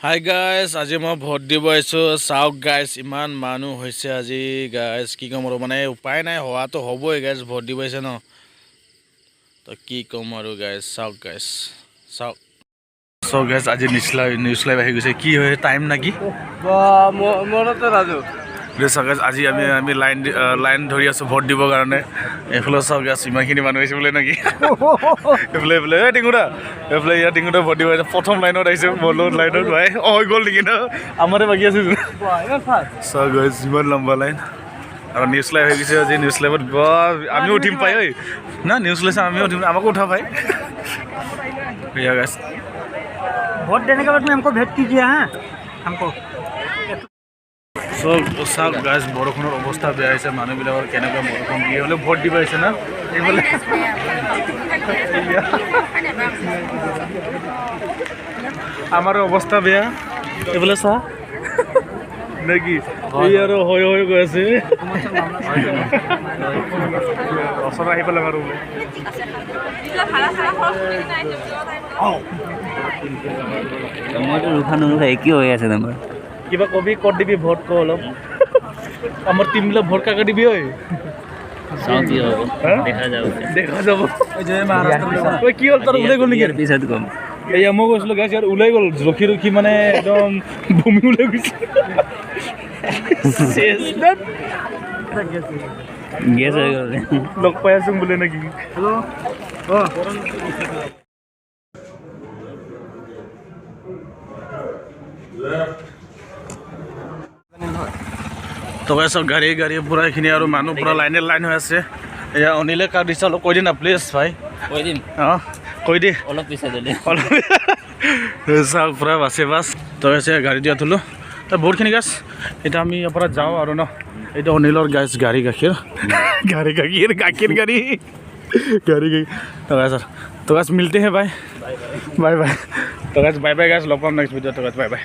Hi guys, আজি মই vote দিব আহিছোঁ। চাওক গাইজ, ইমান মানুহ হৈছে আজি গাইজ, কি ক'ম আৰু মানে উপায় নাই, হোৱাটো হ'বই গাইজ, ভোট দিব আহিছে ন, তো কি ক'ম আৰু গাইজ। চাওক গাইজ, চাওক চাওক গাইজ, আজি নিউজ লাইভ আহি গৈছে, কি হয় টাইম নেকি চাওক গাইজ। আজি আমি লাইন ধৰি আছোঁ ভোট দিবৰ কাৰণে। এইফালে চাওক গাইজ, ইমানখিনি মানুহ আহিছে বোলে নেকি। এইফালে এই টিঙুদা, এইফালে ইয়াত টিঙুদা ভোট দিব আহিছে, প্ৰথম লাইনত আহিছে, মোৰ লগত লাইনত ভাই হৈ গ'ল নেকি ন, আমাৰে বাকী আছে। চাওক গাইজ, ইমান লম্বা লাইন আৰু নিউজ লাইভ হৈ গৈছে আজি। নিউজ লাইভত আমিও উঠিম পাই ঐ না, নিউজ লাইভ আমিও উঠিম, আমাকো উঠা পাই। भैया गाइस वोट देने के बाद में हमको भेंट कीजिए। हाँ हमको চাওক গাইজ, বৰষুণৰ অৱস্থা বেয়া হৈছে, মানুহবিলাকৰ কেনেকুৱা বৰষুণ দিয়ে হ'লে ভোট দিব আহিছে না। এইফালে আমাৰো অৱস্থা বেয়া, এইফালে চা নেকি এই আৰু হৈ গৈ আছে। ওচৰত আহি পেলাই বাৰু মইতো নুখা নুখা একেই হৈ আছে তোমাৰ। কিবা কবি ক'ত দিবি ভোট ক অলপ, আমাৰ টিমবিলাক ভোট কাকে দিবি ঐ? চাওঁ কি হ'ব, দেখা যাব। ঐ কি হ'ল, তাৰ ওলাই গ'ল নেকি? পিছত কম। এয়া মই কৈছিলোঁ গাইছ, ইয়াত ওলাই গ'ল, ৰখি মানে একদম বমি ওলাই গৈছে। গেছ হৈ গ'ল। লগ পাই আছোঁ বোলে নেকি? তো চব গাড়ী পূৰা এইখিনি আৰু মানুহ পূৰা লাইন হৈ আছে। এয়া অনিলে কাক দিছে অলপ কৈ দি না প্লিজ ভাই। কৈ দিম, অঁ কৈ দি অলপ পিছত দিলে অলপ। চাওক পূৰা বাছে বাছ, তো গাড়ী দিয়া থলোঁ বহুতখিনি গাছ। এতিয়া আমি ইয়াৰ পৰা যাওঁ আৰু ন, এইটো অনিলৰ গাছ গাড়ী গাখীৰ তো গাছ মিলতে হে বাই বাই। তো গাছ বাই গাছ, লগ পাম নেক্সট ভিডিঅ'ত। তো গাছ বাই বাই।